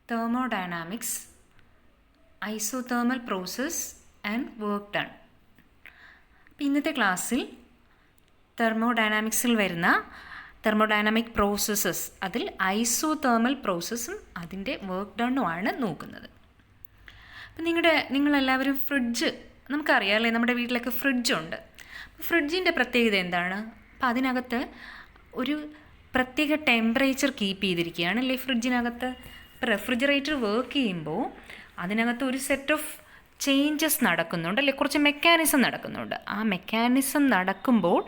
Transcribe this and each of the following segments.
thermodynamics, isothermal process and work done. ഇന്നത്തെ ക്ലാസ്സിൽ തെർമോഡൈനാമിക്സിൽ വരുന്ന തെർമോഡൈനാമിക് പ്രോസസ്സസ് അതിൽ ഐസോതേർമൽ പ്രോസസ്സും അതിൻ്റെ വർക്ക് ഡണ്ണുമാണ് നോക്കുന്നത്. അപ്പം നിങ്ങളെല്ലാവരും ഫ്രിഡ്ജ് നമുക്കറിയാമല്ലേ, നമ്മുടെ വീട്ടിലൊക്കെ ഫ്രിഡ്ജുണ്ട്. ഫ്രിഡ്ജിൻ്റെ പ്രത്യേകത എന്താണ്? അപ്പം അതിനകത്ത് ഒരു പ്രത്യേക ടെമ്പറേച്ചർ കീപ്പ് ചെയ്തിരിക്കുകയാണ് അല്ലേ ഫ്രിഡ്ജിനകത്ത്. ഇപ്പോൾ റെഫ്രിജറേറ്റർ വർക്ക് ചെയ്യുമ്പോൾ അതിനകത്ത് ഒരു സെറ്റ് ഓഫ് ചേഞ്ചസ് നടക്കുന്നുണ്ട് അല്ലേ, കുറച്ച് മെക്കാനിസം നടക്കുന്നുണ്ട്. ആ മെക്കാനിസം നടക്കുമ്പോൾ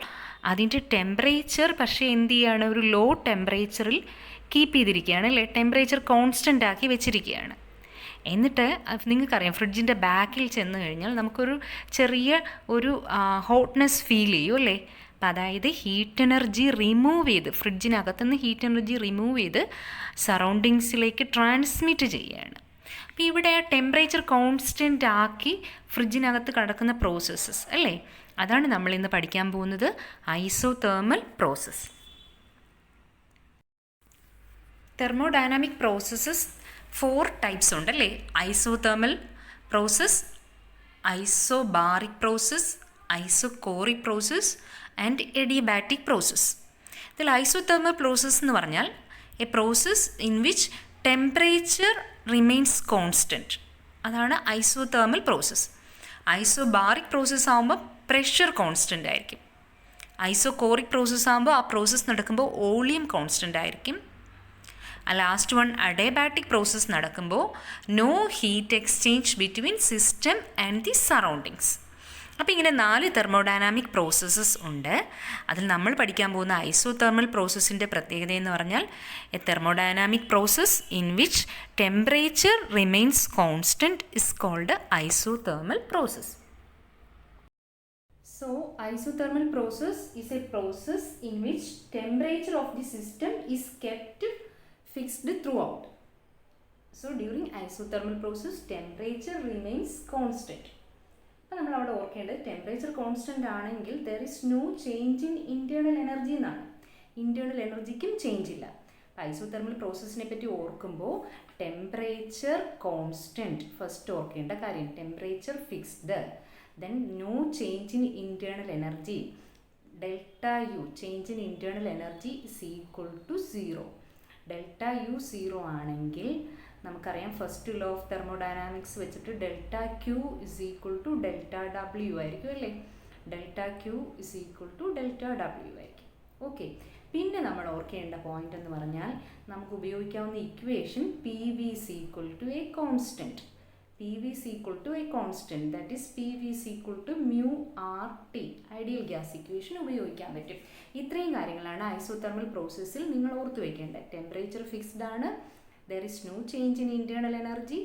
അതിൻ്റെ ടെമ്പറേച്ചർ പക്ഷേ എന്ത് ചെയ്യുകയാണ്, ഒരു ലോ ടെമ്പറേച്ചറിൽ കീപ്പ് ചെയ്തിരിക്കുകയാണ് അല്ലേ, ടെമ്പറേച്ചർ കോൺസ്റ്റൻ്റ് ആക്കി വെച്ചിരിക്കുകയാണ്. എന്നിട്ട് നിങ്ങൾക്കറിയാം ഫ്രിഡ്ജിൻ്റെ ബാക്കിൽ ചെന്ന് കഴിഞ്ഞാൽ നമുക്കൊരു ചെറിയ ഒരു ഹോട്ട്നെസ് ഫീൽ ചെയ്യും അല്ലേ. അപ്പം അതായത് ഹീറ്റ് എനർജി റിമൂവ് ചെയ്ത് ഫ്രിഡ്ജിനകത്തുനിന്ന് ഹീറ്റ് എനർജി റിമൂവ് ചെയ്ത് സറൗണ്ടിങ്സിലേക്ക് ട്രാൻസ്മിറ്റ് ചെയ്യുകയാണ്. അപ്പോൾ ഇവിടെ ടെമ്പറേച്ചർ കോൺസ്റ്റൻ്റ് ആക്കി ഫ്രിഡ്ജിനകത്ത് കിടക്കുന്ന പ്രോസസ്സസ് അല്ലേ, അതാണ് നമ്മൾ ഇന്ന് പഠിക്കാൻ പോകുന്നത്, isothermal process. Thermodynamic processes 4 types ഉണ്ടല്ലേ. Isothermal process, isobaric process, isochoric process and adiabatic process. ഇതിൽ ഐസോതേർമൽ പ്രോസസ്സ് എന്ന് പറഞ്ഞാൽ a process in which temperature remains constant, അതാണ് ഐസോതേർമൽ പ്രോസസ്സ്. ഐസോബാറിക് പ്രോസസ്സ് ആകുമ്പോൾ പ്രഷർ കോൺസ്റ്റൻ്റ് ആയിരിക്കും. ഐസോകോറിക് പ്രോസസ്സ് ആകുമ്പോൾ ആ process നടക്കുമ്പോൾ വോളിയം കോൺസ്റ്റൻ്റ് ആയിരിക്കും. ലാസ്റ്റ് വൺ അഡിയബാറ്റിക് പ്രോസസ്സ് നടക്കുമ്പോൾ no heat exchange between system and the surroundings. അപ്പോൾ ഇങ്ങനെ 4 തെർമോഡൈനാമിക് പ്രോസസ്സസ് ഉണ്ട്. അതിൽ നമ്മൾ പഠിക്കാൻ പോകുന്ന ഐസോതേർമൽ പ്രോസസ്സിൻ്റെ പ്രത്യേകത എന്ന് പറഞ്ഞാൽ a thermodynamic process in which temperature remains constant is called isothermal process. So isothermal process is a process in which temperature of the system is kept fixed throughout. So during isothermal process temperature remains constant. അപ്പോൾ നമ്മൾ അവിടെ ഓർക്കേണ്ടത് temperature constant ആണെങ്കിൽ there is no change in internal energy എന്നാണ്. Internal എനർജിക്കും change ഇല്ല. Isothermal പ്രോസസ്സിനെ പറ്റി ഓർക്കുമ്പോൾ ടെമ്പറേച്ചർ കോൺസ്റ്റൻറ്റ് ഫസ്റ്റ് ഓർക്കേണ്ട കാര്യം, temperature fixed, then no change in internal energy, delta U change in internal energy is equal to 0. delta U 0 ആണെങ്കിൽ നമുക്കറിയാം ഫസ്റ്റ് ലോ ഓഫ് തെർമോഡൈനാമിക്സ് വെച്ചിട്ട് delta Q is equal to delta W ആയിരിക്കും അല്ലേ. Delta Q is equal to delta W ആയിരിക്കും. Okay, പിന്നെ നമ്മൾ ഓർക്കേണ്ട point എന്ന് പറഞ്ഞാൽ നമുക്ക് ഉപയോഗിക്കാവുന്ന equation P V is equal to a constant. PV is equal to a constant, that is PV is equal to mu RT, ideal gas equation ഉപയോഗിക്കാൻ പറ്റും. ഇത്രയും കാര്യങ്ങളാണ് ഐസോതെർമൽ പ്രോസസ്സിൽ നിങ്ങൾ ഓർത്തു വയ്ക്കേണ്ടത്. ടെമ്പറേച്ചർ ഫിക്സ്ഡ് ആണ്, there is no change in internal energy,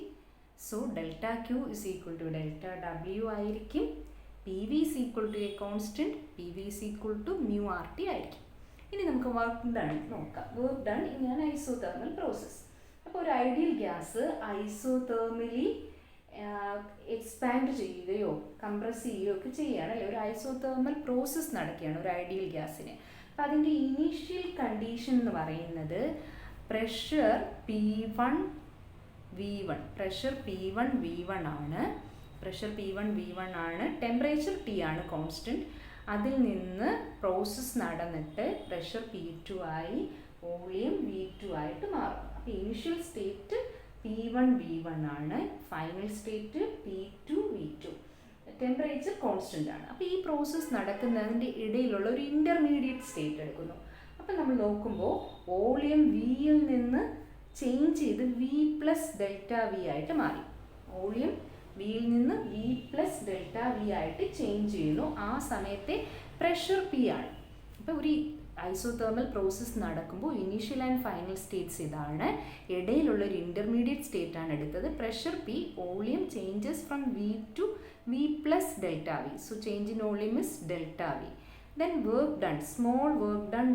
so delta Q is equal to delta W ആയിരിക്കും. PV is equal to a constant, PV is equal to mu RT ആയിരിക്കും. ഇനി നമുക്ക് വർക്ക് ഡൺ നോക്കാം. Work done ഇങ്ങനെ isothermal process. അപ്പോൾ ഒരു ideal gas ഐസോതെർമലി expand ചെയ്യുകയോ compress ചെയ്യുകയോ ഒക്കെ ചെയ്യുകയാണല്ലേ, ഒരു ഐസോതെർമൽ പ്രോസസ്സ് നടക്കുകയാണ് ഒരു ഐഡിയൽ ഗ്യാസിന്. അപ്പം അതിൻ്റെ ഇനീഷ്യൽ കണ്ടീഷൻ എന്ന് പറയുന്നത് pressure P1 V1, pressure P1 V1 ആണ്, പ്രഷർ P1 V1 ആണ്, ടെമ്പറേച്ചർ T ആണ് കോൺസ്റ്റൻറ്റ്. അതിൽ നിന്ന് പ്രോസസ്സ് നടന്നിട്ട് പ്രഷർ P2 ആയി വോളിയം V2 ആയിട്ട് മാറും. അപ്പോൾ ഇനീഷ്യൽ സ്റ്റേറ്റ് P1 V1 ആണ്, final state P2 V2, temperature constant ആണ്. അപ്പോൾ ഈ പ്രോസസ്സ് നടക്കുന്നതിൻ്റെ ഇടയിലുള്ള ഒരു ഇൻ്റർമീഡിയറ്റ് സ്റ്റേറ്റ് എടുക്കുന്നു. അപ്പം നമ്മൾ നോക്കുമ്പോൾ വോളിയം വിയിൽ നിന്ന് ചേഞ്ച് ചെയ്ത് V പ്ലസ് ഡെൽറ്റ വി ആയിട്ട് മാറി. വോളിയം വിയിൽ നിന്ന് V പ്ലസ് ഡെൽറ്റ വി ആയിട്ട് ചേഞ്ച് ചെയ്യുന്നു. ആ സമയത്തെ പ്രഷർ P ആണ്. അപ്പോൾ ഒരു ഐസോതെർമൽ പ്രോസസ്സ് നടക്കുമ്പോൾ ഇനീഷ്യൽ ആൻഡ് ഫൈനൽ സ്റ്റേറ്റ്സ് ഇതാണ്. ഇടയിലുള്ള ഒരു ഇൻ്റർമീഡിയറ്റ് സ്റ്റേറ്റ് ആണ് എടുത്തത്. Pressure P, volume changes from V to V plus delta V, so change in volume is delta V. Then work done, small work done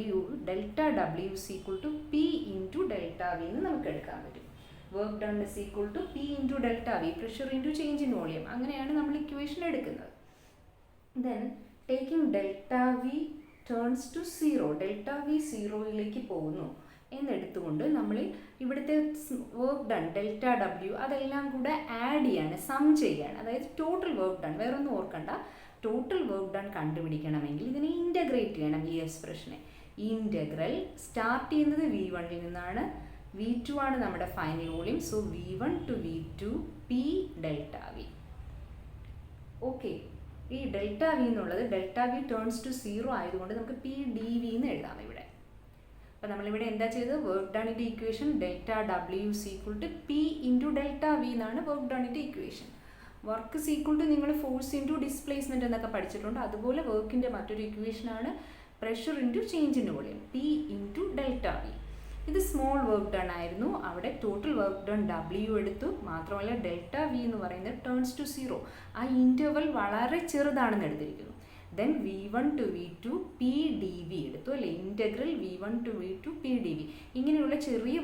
W, delta W is equal to P into delta V എന്ന് നമുക്ക് എടുക്കാൻ പറ്റും. Work done is equal to P into delta V, pressure into change in volume, അങ്ങനെയാണ് നമ്മൾ equation എടുക്കുന്നത്. Then taking delta V turns to 0, delta V 0യിലേക്ക് പോകുന്നു. എന്നെടുത്തുകൊണ്ട് നമ്മൾ ഇവിടുത്തെ വർക്ക് ഡൺ ഡെൽറ്റ ഡബ്ല്യു അതെല്ലാം കൂടെ ആഡ് ചെയ്യാണ്, സം ചെയ്യാണ്. അതായത് ടോട്ടൽ വർക്ക് ഡൺ, വേറൊന്നും ഓർക്കണ്ട, ടോട്ടൽ വർക്ക് ഡൺ കണ്ടുപിടിക്കണമെങ്കിൽ ഇതിനെ ഇൻ്റഗ്രേറ്റ് ചെയ്യണം ഈ എക്സ്പ്രഷനെ. ഇൻ്റഗ്രൽ സ്റ്റാർട്ട് ചെയ്യുന്നത് V1 നിന്നാണ്, V2 ആണ് നമ്മുടെ final volume. So V1 to V2 P delta V. Okay, ഈ ഡെൽറ്റ വി എന്നുള്ളത് ഡെൽറ്റ വി ടേൺസ് ടു 0 ആയതുകൊണ്ട് നമുക്ക് പി ഡി വി എന്ന് എഴുതാം ഇവിടെ. അപ്പോൾ നമ്മളിവിടെ എന്താ ചെയ്തത്, വർക്ക് ഡണിൻ്റെ equation delta W is equal to P into delta V എന്നാണ് വർക്ക് ഡണിൻ്റെ equation. Work is equal to നിങ്ങൾ ഫോഴ്സ് ഇൻറ്റു ഡിസ്പ്ലേസ്മെൻറ്റ് എന്നൊക്കെ പഠിച്ചിട്ടുണ്ട്. അതുപോലെ വർക്കിൻ്റെ മറ്റൊരു ഇക്വേഷനാണ് pressure into change in volume, P into delta V. ഇത് സ്മോൾ വർക്ക് ഡൺ ആയിരുന്നു, അവിടെ ടോട്ടൽ വർക്ക് ഡൺ ഡബ്ല്യു എടുത്തു. മാത്രമല്ല ഡെൽറ്റ വി എന്ന് പറയുന്നത് ടേൺസ് ടു 0, ആ ഇൻ്റർവൽ വളരെ ചെറുതാണെന്ന് എടുത്തിരിക്കുന്നു. Then V1 to V2 P D V എടുത്തു അല്ലേ, integral V1 to V2 P D V. ഇങ്ങനെയുള്ള ചെറിയ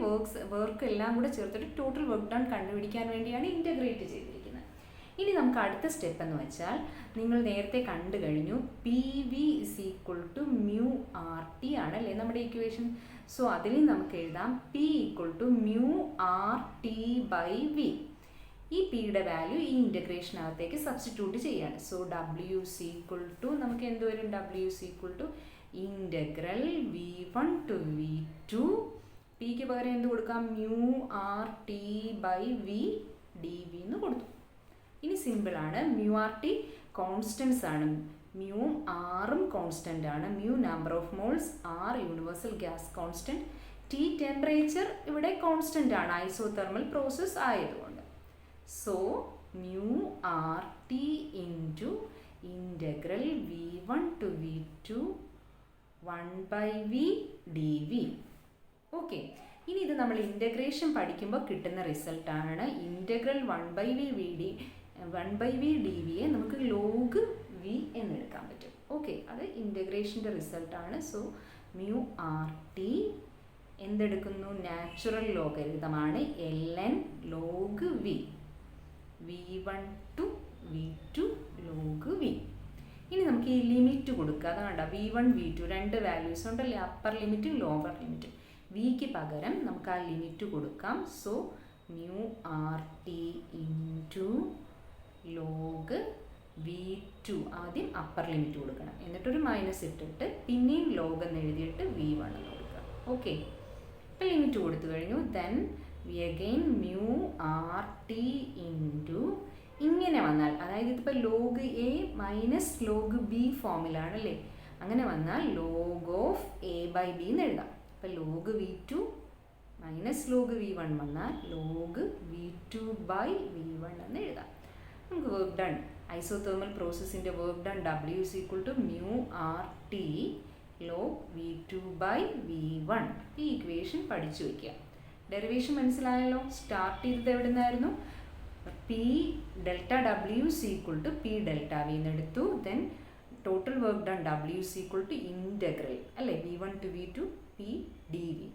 വർക്ക് എല്ലാം കൂടെ ചേർത്തിട്ട് ടോട്ടൽ വർക്ക് ഡൺ കണ്ടുപിടിക്കാൻ വേണ്ടിയാണ് ഇൻ്റഗ്രേറ്റ് ചെയ്തിരിക്കുന്നത്. ഇനി നമുക്ക് അടുത്ത സ്റ്റെപ്പ് എന്ന് വെച്ചാൽ നിങ്ങൾ നേരത്തെ കണ്ടു കഴിഞ്ഞു, P V is equal to mu R T ആണല്ലേ നമ്മുടെ ഇക്വേഷൻ. സോ അതിൽ നമുക്ക് എഴുതാം P equal to mu R T by V. ഈ പിയുടെ വാല്യൂ ഈ ഇൻ്റഗ്രേഷനകത്തേക്ക് സബ്സ്റ്റിറ്റ്യൂട്ട് ചെയ്യാണ്. So W is equal to നമുക്ക് എന്ത് വരും, W is equal to integral V1 to V2 പിക്ക് പകരം എന്ത് കൊടുക്കാം, mu R T by V d V എന്ന് കൊടുത്തു. ഇനി സിമ്പിളാണ്, മ്യൂ ആർ ടി കോൺസ്റ്റൻസ് ആണ്, മ്യൂവും ആറും കോൺസ്റ്റൻ്റ് ആണ്. Mu number of moles, R universal gas constant, T temperature ഇവിടെ കോൺസ്റ്റൻ്റ് ആണ് ഐസോതെർമൽ പ്രോസസ് ആയതുകൊണ്ട്. So mu R T into integral V1 to V2 1/v dv. Okay, ഇനി ഇത് നമ്മൾ ഇൻ്റഗ്രേഷൻ പഠിക്കുമ്പോൾ കിട്ടുന്ന റിസൾട്ടാണ്. ഇൻ്റഗ്രൽ 1/v dvയെ നമുക്ക് ലോഗ് വി എന്നെടുക്കാൻ പറ്റും. ഓക്കെ, അത് ഇൻ്റഗ്രേഷൻ്റെ റിസൾട്ടാണ്. സോ മ്യൂ ആർ ടി എന്തെടുക്കുന്നു, നാച്ചുറൽ ലോഗരിതമാണ് ln log V, V1 to V2 log V. ഇനി നമുക്ക് ഈ ലിമിറ്റ് കൊടുക്കുക, അതാണ് V1 V2 രണ്ട് വാല്യൂസ് ഉണ്ടല്ലേ, അപ്പർ ലിമിറ്റും ലോവർ ലിമിറ്റും. വിക്ക് പകരം നമുക്ക് ആ ലിമിറ്റ് കൊടുക്കാം. So mu R T into log V2, ആദ്യം അപ്പർ ലിമിറ്റ് കൊടുക്കണം, എന്നിട്ടൊരു മൈനസ് ഇട്ടിട്ട് പിന്നെയും ലോഗ് എന്ന് എഴുതിയിട്ട് V1 എന്ന് കൊടുക്കുക. ഓക്കെ, ഇപ്പം ലിമിറ്റ് കൊടുത്തു കഴിഞ്ഞു. Then we again mu R T into ഇങ്ങനെ വന്നാൽ, അതായത് ഇതിപ്പോൾ log A minus log B ഫോമിലാണല്ലേ, അങ്ങനെ വന്നാൽ log of A by B എന്ന് എഴുതാം. അപ്പോൾ log V2 minus log V1 വന്നാൽ ലോഗ് V2 ബൈ V1 എന്ന് എഴുതാം. നമുക്ക് വർക്ക് ഡൺ, ഐസോതെർമൽ പ്രോസസ്സിൻ്റെ work done W is equal to mu R T log V2 by V1. ഈ ഇക്വേഷൻ പഠിച്ചു വയ്ക്കുക. ഡെറിവേഷൻ മനസ്സിലായല്ലോ. സ്റ്റാർട്ട് ചെയ്തത് എവിടെ നിന്നായിരുന്നു, P delta W is equal to P delta V എന്നെടുത്തു. Then total work done W is equal to integral അല്ലേ, V1 to V2 P D V.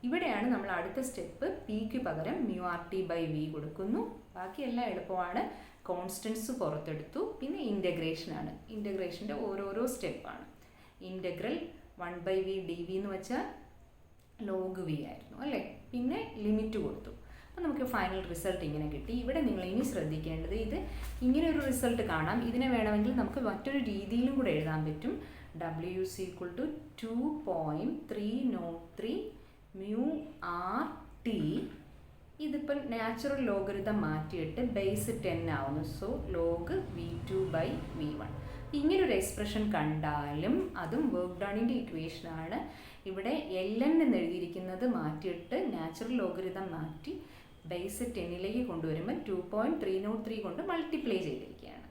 ഇവിടെയാണ് നമ്മൾ അടുത്ത സ്റ്റെപ്പ്, പിക്ക് പകരം mu R T by V കൊടുക്കുന്നു. ബാക്കിയെല്ലാം എളുപ്പമാണ്, കോൺസ്റ്റൻസ് പുറത്തെടുത്തു. പിന്നെ ഇൻ്റഗ്രേഷനാണ്, ഇൻ്റഗ്രേഷൻ്റെ ഓരോരോ സ്റ്റെപ്പാണ്. ഇൻ്റഗ്രൽ 1/v dv എന്ന് വെച്ചാൽ ലോഗ് വി ആയിരുന്നു അല്ലേ, പിന്നെ ലിമിറ്റ് കൊടുത്തു. അപ്പോൾ നമുക്ക് ഫൈനൽ റിസൾട്ട് ഇങ്ങനെ കിട്ടി. ഇവിടെ നിങ്ങൾ ഇനി ശ്രദ്ധിക്കേണ്ടത്, ഇത് ഇങ്ങനെ ഒരു റിസൾട്ട് കാണാം, ഇതിനെ വേണമെങ്കിൽ നമുക്ക് മറ്റൊരു രീതിയിലും കൂടെ എഴുതാൻ പറ്റും. W is equal to 2.303 mu R T. ഇതിപ്പോൾ നാച്ചുറൽ ലോഗരിതം മാറ്റിയിട്ട് ബേസ് 10 ആവുന്നു. So log V2 by V1. ഇങ്ങനൊരു എക്സ്പ്രഷൻ കണ്ടാലും അതും വർക്ക് ഡണിൻ്റെ ഇക്വേഷനാണ്. ഇവിടെ ln എന്ന് എഴുതിയിരിക്കുന്നത് മാറ്റിയിട്ട് നാച്ചുറൽ ലോഗരിതം മാറ്റി ബേസ് 10ലേക്ക് കൊണ്ടുവരുമ്പോൾ 2.303 കൊണ്ട് മൾട്ടിപ്ലൈ ചെയ്തിരിക്കുകയാണ്.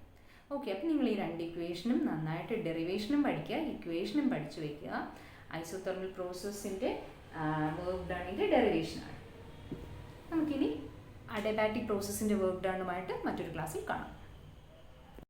ഓക്കെ, അപ്പോൾ നിങ്ങൾ ഈ രണ്ട് ഇക്വേഷനും നന്നായിട്ട് ഡെറിവേഷനും പഠിക്കുക, ഇക്വേഷനും പഠിച്ചു വയ്ക്കുക. ഐസോതെർമൽ പ്രോസസ്സിൻ്റെ വർക്ക് ഡണിൻ്റെ ഡെറിവേഷനാണ്. നമുക്കിനി അഡിയാബാറ്റിക് പ്രോസസ്സിൻ്റെ വർക്ക് ഡണ്ണുമായിട്ട് മറ്റൊരു ക്ലാസ്സിൽ കാണാം.